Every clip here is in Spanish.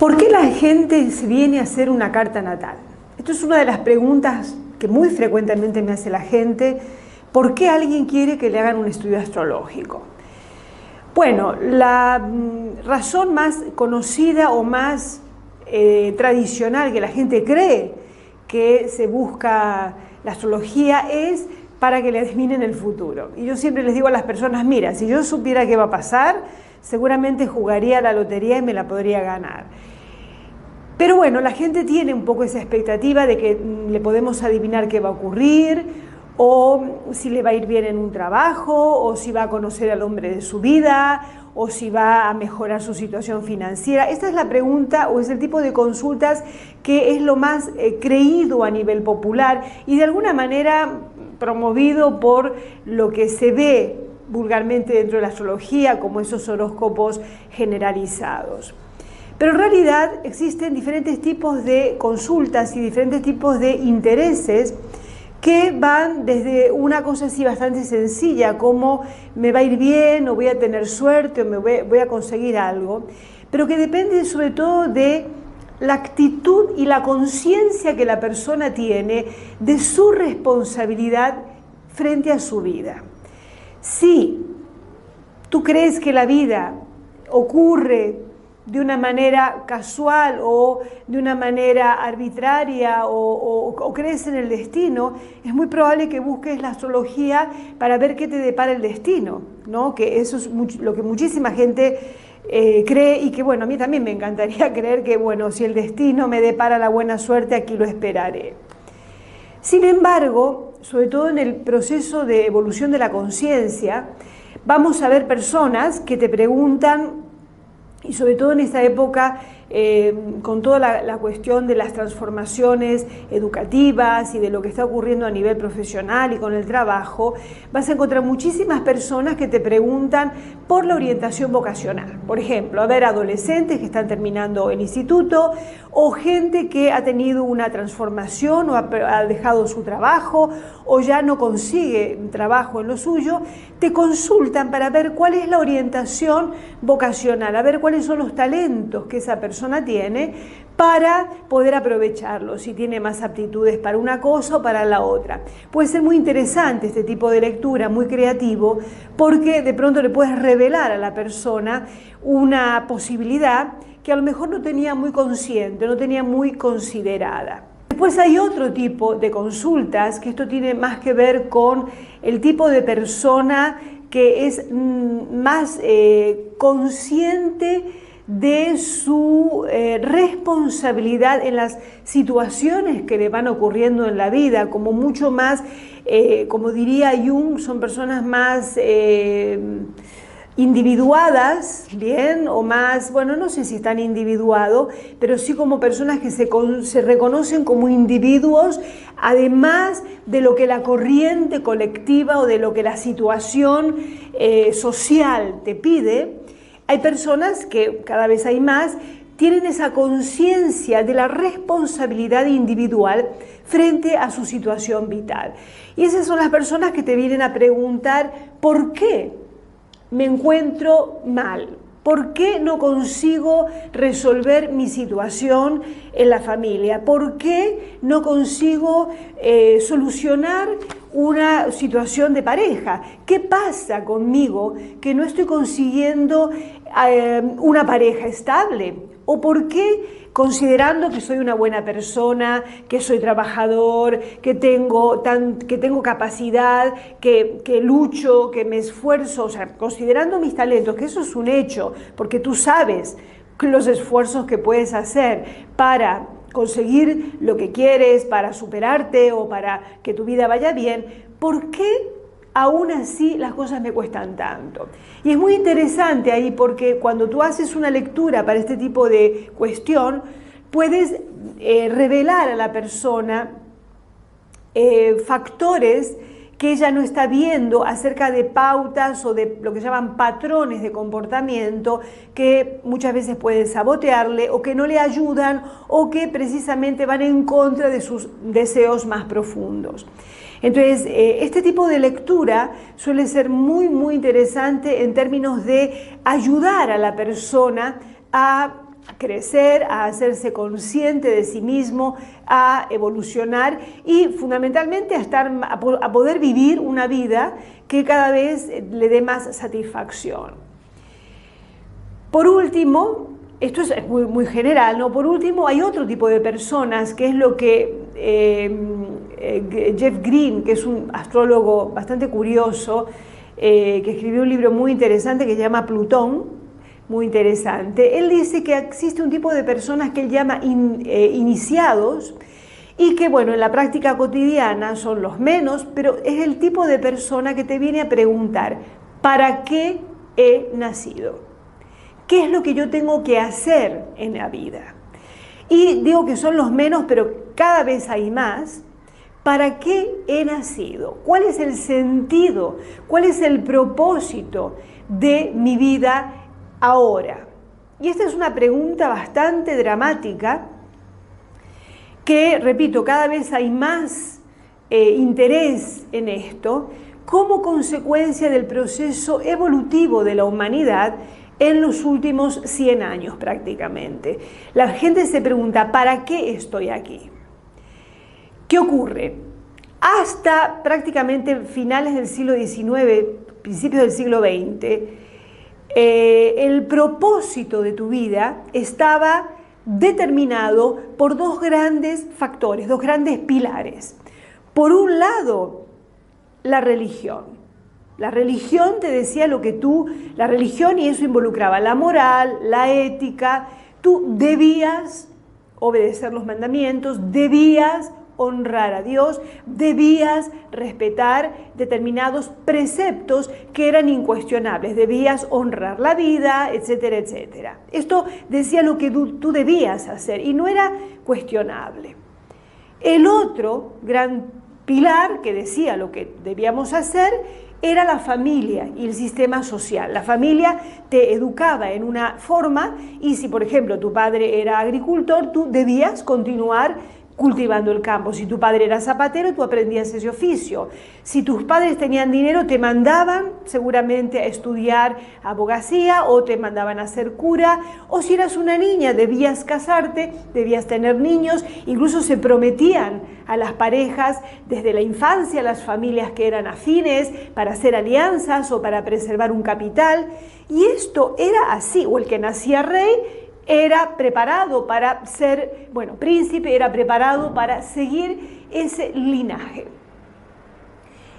¿Por qué la gente se viene a hacer una carta natal? Esto es una de las preguntas que muy frecuentemente me hace la gente. ¿Por qué alguien quiere que le hagan un estudio astrológico? Bueno, la razón más conocida o más tradicional que la gente cree que se busca la astrología es para que le adivinen el futuro. Y yo siempre les digo a las personas, mira, si yo supiera qué va a pasar, seguramente jugaría a la lotería y me la podría ganar. Pero bueno, la gente tiene un poco esa expectativa de que le podemos adivinar qué va a ocurrir, o si le va a ir bien en un trabajo, o si va a conocer al hombre de su vida, o si va a mejorar su situación financiera. Esta es la pregunta o es el tipo de consultas que es lo más creído a nivel popular y de alguna manera promovido por lo que se ve vulgarmente dentro de la astrología como esos horóscopos generalizados. Pero en realidad existen diferentes tipos de consultas y diferentes tipos de intereses que van desde una cosa así bastante sencilla como me va a ir bien o voy a tener suerte o voy a conseguir algo, pero que depende sobre todo de la actitud y la conciencia que la persona tiene de su responsabilidad frente a su vida. Si tú crees que la vida ocurre de una manera casual o de una manera arbitraria o crees en el destino, es muy probable que busques la astrología para ver qué te depara el destino, ¿no? Que eso es lo que muchísima gente cree y que bueno, a mí también me encantaría creer que bueno, si el destino me depara la buena suerte, aquí lo esperaré. Sin embargo, sobre todo en el proceso de evolución de la conciencia, vamos a ver personas que te preguntan, y sobre todo en esta época, con toda la cuestión de las transformaciones educativas y de lo que está ocurriendo a nivel profesional y con el trabajo, vas a encontrar muchísimas personas que te preguntan por la orientación vocacional. Por ejemplo, a ver, adolescentes que están terminando el instituto o gente que ha tenido una transformación o ha dejado su trabajo o ya no consigue trabajo en lo suyo, te consultan para ver cuál es la orientación vocacional, a ver cuáles son los talentos que esa persona tiene para poder aprovecharlos, si tiene más aptitudes para una cosa o para la otra. Puede ser muy interesante este tipo de lectura, muy creativo, porque de pronto le puedes revelar a la persona una posibilidad que a lo mejor no tenía muy consciente, no tenía muy considerada. Después hay otro tipo de consultas, que esto tiene más que ver con el tipo de persona que es más consciente de su responsabilidad en las situaciones que le van ocurriendo en la vida, como mucho más, como diría Jung, son personas más individuadas, bien, o más, bueno, no sé si están individuados, pero sí como personas que se reconocen como individuos, además de lo que la corriente colectiva o de lo que la situación social te pide. Hay personas que cada vez hay más, tienen esa conciencia de la responsabilidad individual frente a su situación vital. Y esas son las personas que te vienen a preguntar, ¿por qué me encuentro mal? ¿Por qué no consigo resolver mi situación en la familia? ¿Por qué no consigo solucionar una situación de pareja? ¿Qué pasa conmigo que no estoy consiguiendo una pareja estable? ¿O por qué, considerando que soy una buena persona, que soy trabajador, que tengo capacidad, que lucho, que me esfuerzo, o sea, considerando mis talentos, que eso es un hecho, porque tú sabes los esfuerzos que puedes hacer para conseguir lo que quieres, para superarte o para que tu vida vaya bien, ¿por qué aún así las cosas me cuestan tanto? Y es muy interesante ahí porque cuando tú haces una lectura para este tipo de cuestión, puedes revelar a la persona factores que ella no está viendo acerca de pautas o de lo que llaman patrones de comportamiento que muchas veces pueden sabotearle o que no le ayudan o que precisamente van en contra de sus deseos más profundos. Entonces, este tipo de lectura suele ser muy interesante en términos de ayudar a la persona a crecer, a hacerse consciente de sí mismo, a evolucionar y fundamentalmente a poder vivir una vida que cada vez le dé más satisfacción. Por último, esto es muy general, ¿no? Por último, hay otro tipo de personas, que es lo que Jeff Green, que es un astrólogo bastante curioso, que escribió un libro muy interesante que se llama Plutón, muy interesante. Él dice que existe un tipo de personas que él llama iniciados y que, bueno, en la práctica cotidiana son los menos, pero es el tipo de persona que te viene a preguntar, ¿para qué he nacido? ¿Qué es lo que yo tengo que hacer en la vida? Y digo que son los menos, pero cada vez hay más. ¿Para qué he nacido? ¿Cuál es el sentido? ¿Cuál es el propósito de mi vida ahora? Y esta es una pregunta bastante dramática que, repito, cada vez hay más interés en esto como consecuencia del proceso evolutivo de la humanidad en los últimos 100 años prácticamente. La gente se pregunta, ¿para qué estoy aquí? ¿Qué ocurre? Hasta prácticamente finales del siglo XIX, principios del siglo XX, el propósito de tu vida estaba determinado por dos grandes factores, dos grandes pilares. Por un lado, la religión. La religión te decía la religión, y eso involucraba la moral, la ética. Tú debías obedecer los mandamientos, debías honrar a Dios, debías respetar determinados preceptos que eran incuestionables, debías honrar la vida, etcétera, etcétera. Esto decía lo que tú debías hacer y no era cuestionable. El otro gran pilar que decía lo que debíamos hacer era la familia y el sistema social. La familia te educaba en una forma y si, por ejemplo, tu padre era agricultor, tú debías continuar cultivando el campo. Si tu padre era zapatero, tú aprendías ese oficio. Si tus padres tenían dinero, te mandaban seguramente a estudiar abogacía o te mandaban a ser cura, o si eras una niña, debías casarte, debías tener niños, incluso se prometían a las parejas desde la infancia, las familias que eran afines, para hacer alianzas o para preservar un capital, y esto era así, o el que nacía rey era preparado para ser, príncipe, era preparado para seguir ese linaje.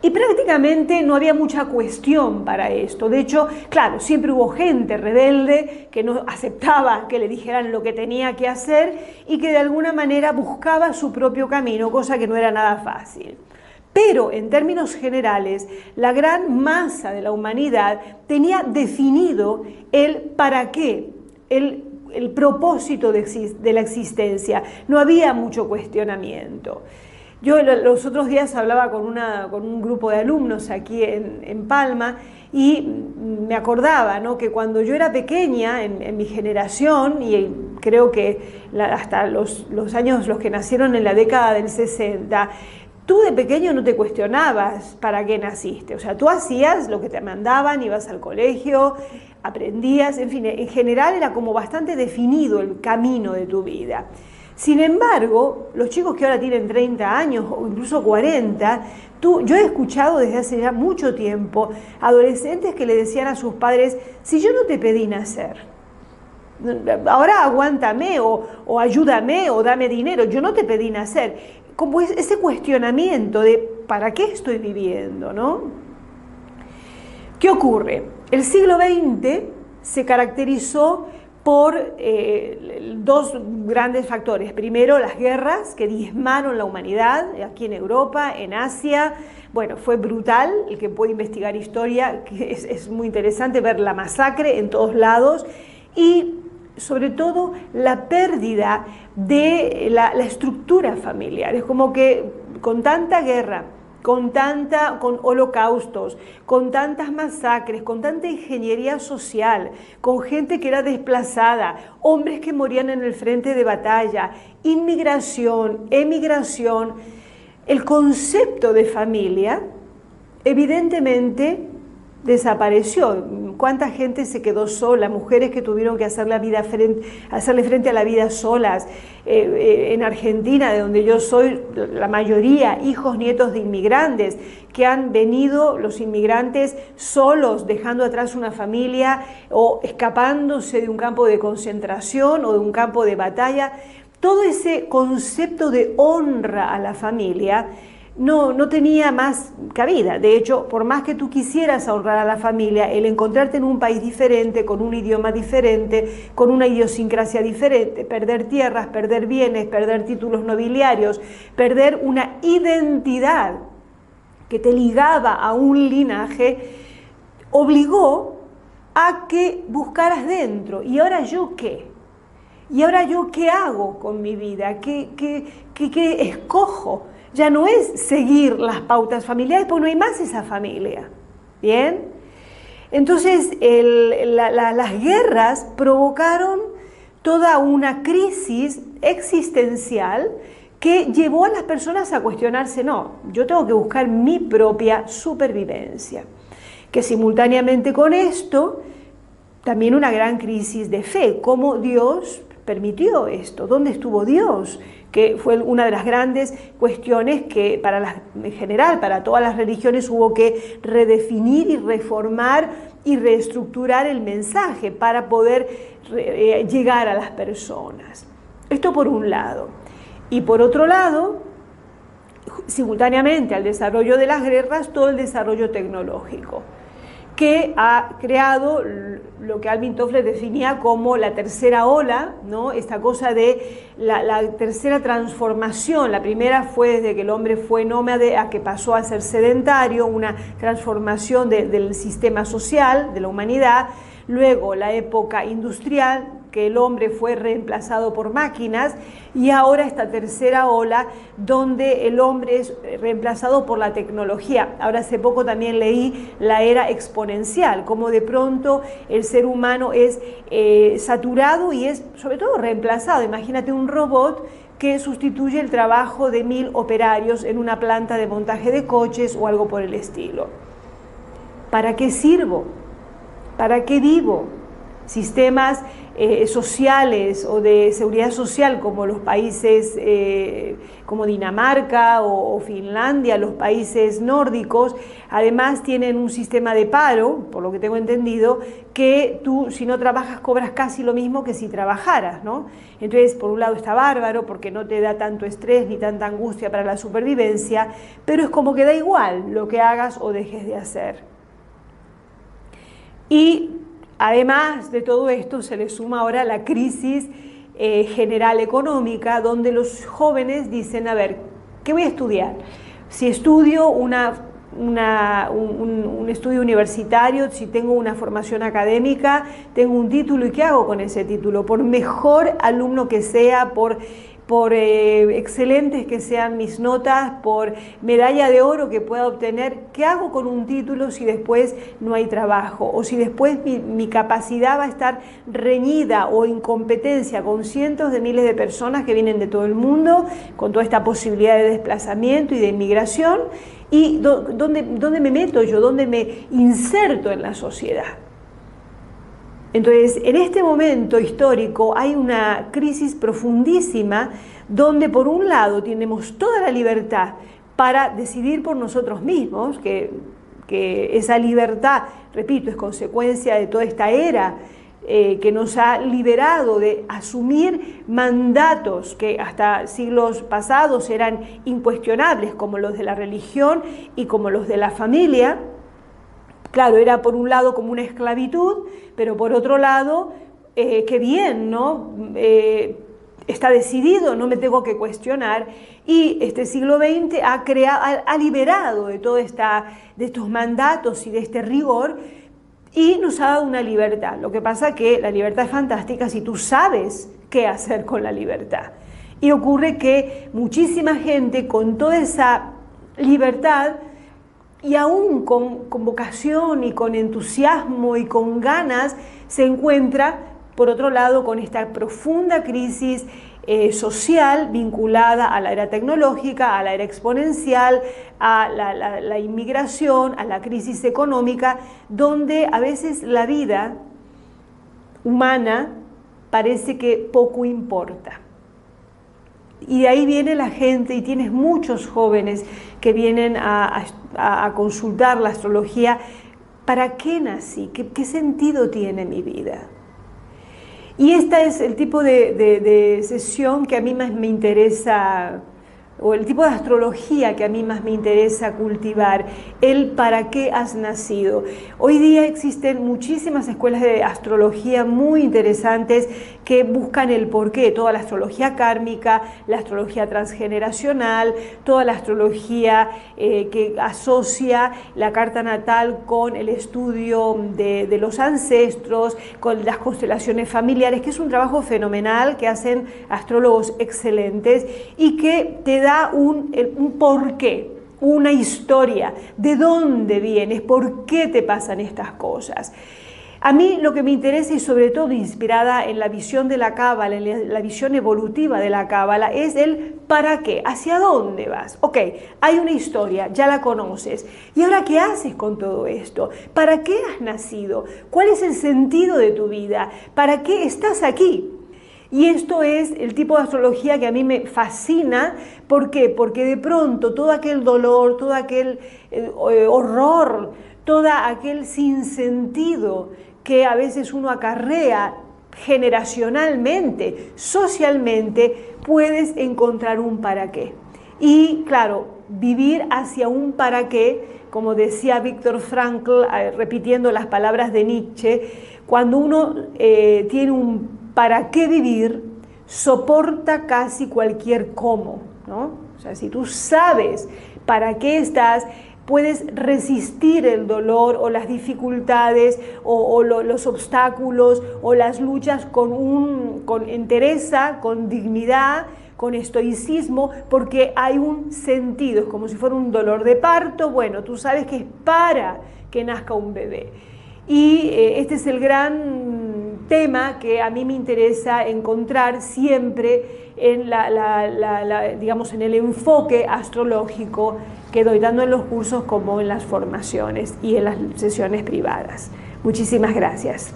Y prácticamente no había mucha cuestión para esto. De hecho, claro, siempre hubo gente rebelde que no aceptaba que le dijeran lo que tenía que hacer y que de alguna manera buscaba su propio camino, cosa que no era nada fácil. Pero en términos generales, la gran masa de la humanidad tenía definido el para qué, el propósito de la existencia. No había mucho cuestionamiento. Yo los otros días hablaba con un grupo de alumnos aquí en Palma y me acordaba, ¿no?, que cuando yo era pequeña, en mi generación, y creo que hasta los años, los que nacieron en la década del 60, tú de pequeño no te cuestionabas para qué naciste. O sea, tú hacías lo que te mandaban, ibas al colegio, aprendías, en fin, en general era como bastante definido el camino de tu vida. Sin embargo, los chicos que ahora tienen 30 años o incluso 40, yo he escuchado desde hace ya mucho tiempo adolescentes que le decían a sus padres, si yo no te pedí nacer, ahora aguántame o ayúdame o dame dinero, yo no te pedí nacer. Como ese cuestionamiento de ¿para qué estoy viviendo?, ¿no? ¿Qué ocurre? El siglo XX se caracterizó por dos grandes factores. Primero, las guerras que diezmaron la humanidad, aquí en Europa, en Asia. Bueno, fue brutal, el que puede investigar historia, que es muy interesante ver la masacre en todos lados, y sobre todo la pérdida de la estructura familiar. Es como que con tanta guerra, con holocaustos, con tantas masacres, con tanta ingeniería social, con gente que era desplazada, hombres que morían en el frente de batalla, inmigración, emigración, el concepto de familia evidentemente desapareció. ¿Cuánta gente se quedó sola? Mujeres que tuvieron que hacerle frente a la vida solas. En Argentina, de donde yo soy, la mayoría, hijos, nietos de inmigrantes, que han venido los inmigrantes solos, dejando atrás una familia o escapándose de un campo de concentración o de un campo de batalla. Todo ese concepto de honra a la familia no tenía más cabida. De hecho, por más que tú quisieras honrar a la familia, el encontrarte en un país diferente, con un idioma diferente, con una idiosincrasia diferente, perder tierras, perder bienes, perder títulos nobiliarios, perder una identidad que te ligaba a un linaje, obligó a que buscaras dentro. ¿Y ahora yo qué? ¿Y ahora yo qué hago con mi vida? ¿Qué escojo? Ya no es seguir las pautas familiares, porque no hay más esa familia. ¿Bien? Entonces, las guerras provocaron toda una crisis existencial que llevó a las personas a cuestionarse, no, yo tengo que buscar mi propia supervivencia. Que simultáneamente con esto, también una gran crisis de fe, cómo Dios permitió esto, ¿dónde estuvo Dios? Que fue una de las grandes cuestiones que en general para todas las religiones hubo que redefinir y reformar y reestructurar el mensaje para poder llegar a las personas. Esto por un lado. Y por otro lado, simultáneamente al desarrollo de las guerras, todo el desarrollo tecnológico, que ha creado lo que Alvin Toffler definía como la tercera ola, ¿no? Esta cosa de la tercera transformación. La primera fue desde que el hombre fue nómade a que pasó a ser sedentario, una transformación del sistema social, de la humanidad. Luego la época industrial, que el hombre fue reemplazado por máquinas, y ahora esta tercera ola donde el hombre es reemplazado por la tecnología. Ahora hace poco también leí la era exponencial, como de pronto el ser humano es saturado y es sobre todo reemplazado. Imagínate un robot que sustituye el trabajo de 1000 operarios en una planta de montaje de coches o algo por el estilo. ¿Para qué sirvo? ¿Para qué vivo? Sistemas sociales o de seguridad social como los países como Dinamarca o Finlandia, los países nórdicos, además tienen un sistema de paro, por lo que tengo entendido, que tú si no trabajas cobras casi lo mismo que si trabajaras, ¿no? Entonces, por un lado está bárbaro porque no te da tanto estrés ni tanta angustia para la supervivencia, pero es como que da igual lo que hagas o dejes de hacer. Y además de todo esto se le suma ahora la crisis general económica, donde los jóvenes dicen, a ver, ¿qué voy a estudiar? Si estudio un estudio universitario, si tengo una formación académica, tengo un título, ¿y qué hago con ese título? Por mejor alumno que sea, por excelentes que sean mis notas, por medalla de oro que pueda obtener, ¿qué hago con un título si después no hay trabajo? O si después mi capacidad va a estar reñida o incompetencia con cientos de miles de personas que vienen de todo el mundo, con toda esta posibilidad de desplazamiento y de inmigración, y ¿dónde me meto yo? ¿Dónde me inserto en la sociedad? Entonces, en este momento histórico hay una crisis profundísima donde por un lado tenemos toda la libertad para decidir por nosotros mismos, que esa libertad, repito, es consecuencia de toda esta era que nos ha liberado de asumir mandatos que hasta siglos pasados eran incuestionables, como los de la religión y como los de la familia. Claro, era por un lado como una esclavitud, pero por otro lado, qué bien, ¿no? Está decidido, no me tengo que cuestionar, y este siglo XX ha liberado de de estos mandatos y de este rigor, y nos ha dado una libertad. Lo que pasa es que la libertad es fantástica si tú sabes qué hacer con la libertad. Y ocurre que muchísima gente con toda esa libertad, y aún con vocación y con entusiasmo y con ganas, se encuentra, por otro lado, con esta profunda crisis social vinculada a la era tecnológica, a la era exponencial, a la inmigración, a la crisis económica, donde a veces la vida humana parece que poco importa. Y de ahí viene la gente, y tienes muchos jóvenes que vienen a consultar la astrología. ¿Para qué nací? ¿Qué sentido tiene mi vida? Y este es el tipo de sesión que a mí más me interesa, o el tipo de astrología que a mí más me interesa cultivar, el para qué has nacido. Hoy día existen muchísimas escuelas de astrología muy interesantes que buscan el porqué, toda la astrología kármica, la astrología transgeneracional, toda la astrología que asocia la carta natal con el estudio de los ancestros, con las constelaciones familiares, que es un trabajo fenomenal que hacen astrólogos excelentes y que te da un porqué, una historia, de dónde vienes, por qué te pasan estas cosas. A mí lo que me interesa, y sobre todo inspirada en la visión de la Cábala, en la visión evolutiva de la Cábala, es el para qué, hacia dónde vas. Ok, hay una historia, ya la conoces, y ahora ¿qué haces con todo esto? ¿Para qué has nacido? ¿Cuál es el sentido de tu vida? ¿Para qué estás aquí? Y esto es el tipo de astrología que a mí me fascina. ¿Por qué? Porque de pronto todo aquel dolor, todo aquel horror, todo aquel sinsentido que a veces uno acarrea generacionalmente, socialmente, puedes encontrar un para qué. Y claro, vivir hacia un para qué, como decía Viktor Frankl, repitiendo las palabras de Nietzsche, cuando uno tiene un para qué vivir, soporta casi cualquier cómo, ¿no? O sea, si tú sabes para qué estás, puedes resistir el dolor o las dificultades o los obstáculos o las luchas con entereza, con dignidad, con estoicismo, porque hay un sentido, es como si fuera un dolor de parto. Bueno, tú sabes que es para que nazca un bebé. Y este es el gran tema que a mí me interesa encontrar siempre en digamos, en el enfoque astrológico que doy tanto en los cursos como en las formaciones y en las sesiones privadas. Muchísimas gracias.